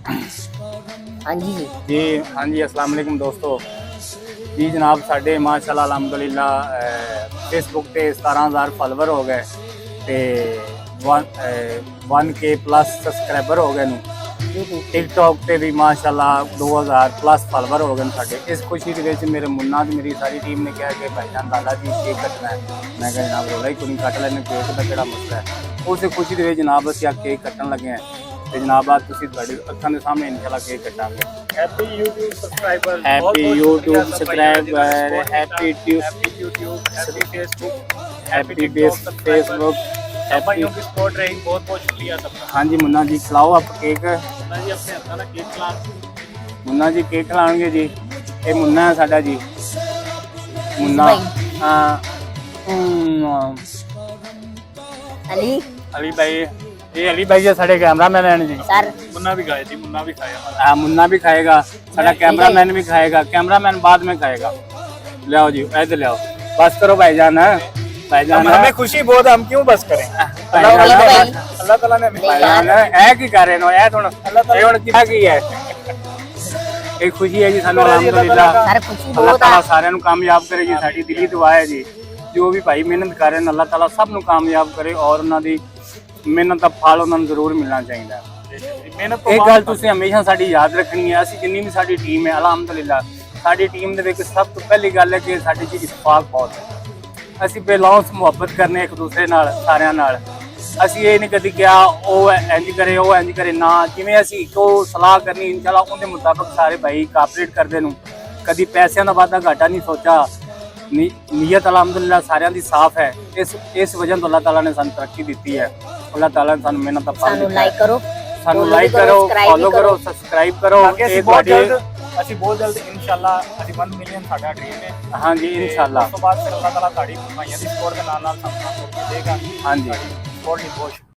हाँ जी जी हाँ जी, अस्सलाम वालेकुम दोस्तों जी। जनाब साढ़े माशाल्लाह अलहमदुलिल्लाह फेसबुक पे 17,000 फॉलोवर हो गए तो 1K प्लस सब्सक्राइबर हो गए नू। टिकटॉक पे भी माशाल्लाह 2000 प्लस फॉलोवर हो गए साढ़े। इस खुशी के मेरे मुन्ना की मेरी सारी टीम ने कहा कि भाईजान लाला जी केक कटना है। मैं कहा जनाब रोला ही कोई नहीं, कट लेने, केक का केड़ा मसला है। उस खुशी के जनाब असीं केक कट्टन लगे हैं तो जनाब आज तुसीं तुहाडी अक्खां दे सामने इंशाल्लाह केक कटांगे। Happy YouTube subscriber, happy YouTube subscriber, happy YouTube, happy Facebook, happy Facebook, भाइयों की सपोर्ट रही। बहुत बहुत शुक्रिया सबका। हाँ जी मुन्ना जी खिलाओ आप केक। मुन्ना जी अपने हत्थों ना केक खिला। मुन्ना जी केक खिलाएंगे जी। ये मुन्ना है साडा जी, मुन्ना। हाँ अली अली भाई, ये अली भाई जी साढ़े कैमरा मैन हैं जी। सर मुन्ना भी खाए जी, मुन्ना भी खाया हमारा। हाँ मुन्ना भी खाएगा, साडा कैमरा मैन भी खाएगा, कैमरा मैन बाद में खाएगा। ले आओ जी, ऐसे ले आओ, बस करो भाईजान, भाईजान हमें खुशी बहुत है, हम क्यों बस करें। अल्लाह ताला ने हमें भाईजान ऐ की कर रहे हो, ऐ हुण ये हुण क्या की है। एक खुशी है जी सानू अल्हम्दुलिल्लाह। सर खुशी अल्लाह बहुत ताला है। साਰਿਆਂ ਨੂੰ ਕਾਮਯਾਬ ਕਰੇ ਜੀ, ਸਾਡੀ ਦਿਲੀ ਦੁਆ ਹੈ ਜੀ। ਜੋ ਵੀ ਭਾਈ ਮਿਹਨਤ ਕਰ ਰਹੇ ਨੇ ਅੱਲਾਹ ਤਾਲਾ ਸਭ ਨੂੰ ਕਾਮਯਾਬ ਕਰੇ ਔਰ ਉਹਨਾਂ ਦੀ ਮਿਹਨਤ ਦਾ ਫਲ ਉਹਨਾਂ ਨੂੰ ਜ਼ਰੂਰ ਮਿਲਣਾ ਚਾਹੀਦਾ ਹੈ। ਮਿਹਨਤ ਇਹ ਗੱਲ ਤੁਸੀਂ ਹਮੇਸ਼ਾ ਸਾਡੀ ਯਾਦ ਰੱਖਣੀ ਹੈ। ਅਸੀਂ ਜਿੰਨੀ ਵੀ ਸਾਡੀ ਟੀਮ ਹੈ ਅਲਹਮਦੁਲਿਲਾ, ਸਾਡੀ ਟੀਮ ਦੇ ਵਿੱਚ ਸਭ ਤੋਂ ਪਹਿਲੀ ਗੱਲ ਹੈ ਕਿ ਸਾਡੇ 'ਚ ਇਤਫਾਕ ਬਹੁਤ ਹੈ। ਅਸੀਂ ਬੇਲੌਂਸ ਮੁਹੱਬਤ ਕਰਨੇ ਇੱਕ ਦੂਸਰੇ ਨਾਲ, ਸਾਰਿਆਂ ਨਾਲ। ਅਸੀਂ ਇਹ ਨਹੀਂ ਕਦੀ ਕਿਹਾ ਉਹ ਇੰਜ ਕਰੇ ਉਹ ਇੰਜ ਕਰੇ, ਨਾ ਜਿਵੇਂ ਅਸੀਂ ਇੱਕੋ ਸਲਾਹ ਕਰਨੀ ਇਨਸ਼ਾਅੱਲਾ ਉਹਦੇ ਮੁਤਾਬਕ ਸਾਰੇ ਭਾਈ ਕਾਪਰੇਟ ਕਰਦੇ ਨੂੰ। ਕਦੀ ਪੈਸਿਆਂ ਦਾ ਵਾਧਾ ਘਾਟਾ ਨਹੀਂ ਸੋਚਾ। ਨੀਅਤ ਅਲਹਮਦੁਲਿਲਾ ਸਾਰਿਆਂ ਦੀ ਸਾਫ਼ ਹੈ। ਇਸ ਵਜ੍ਹਾ ਤੋਂ ਅੱਲਾਹ ਤਾਲਾ ਨੇ ਸਾਨੂੰ ਤਰੱਕੀ ਦਿੱਤੀ ਹੈ। ਅੱਲਾਹ ਤਾਲਾ ਨੇ ਸਾਨੂੰ ਮਿਹਨਤ ਦਾ ਫਲ सानू ਦਿੱਤਾ लाइक ਹੈ। करो, ਸਾਨੂੰ ਲਾਈਕ ਕਰੋ, ਫੋਲੋ ਕਰੋ, ਸਬਸਕ੍ਰਾਈਬ ਕਰੋ। ਅਸੀਂ ਬਹੁਤ ਜਲਦ ਇਨਸ਼ਾਅੱਲਾ ਅਸੀਂ 1 ਮਿਲੀਅਨ ਸਾਡਾ ਡ੍ਰੀਮ ਹੈ। हाँ जी इंशाल्लाह। ਉਸ ਤੋਂ ਬਾਅਦ ਫਿਰ ਅੱਲਾਹ ਤਾਲਾ ਤੁਹਾਡੀ ਭਾਈਆਂ ਦੀ ਸਪੋਰਟ ਦੇ ਨਾਲ ਨਾਲ ਸਾਨੂੰ ਦੇਗਾ। हाँ जी ਸਪੋਰਟ ਲਈ ਬਹੁਤ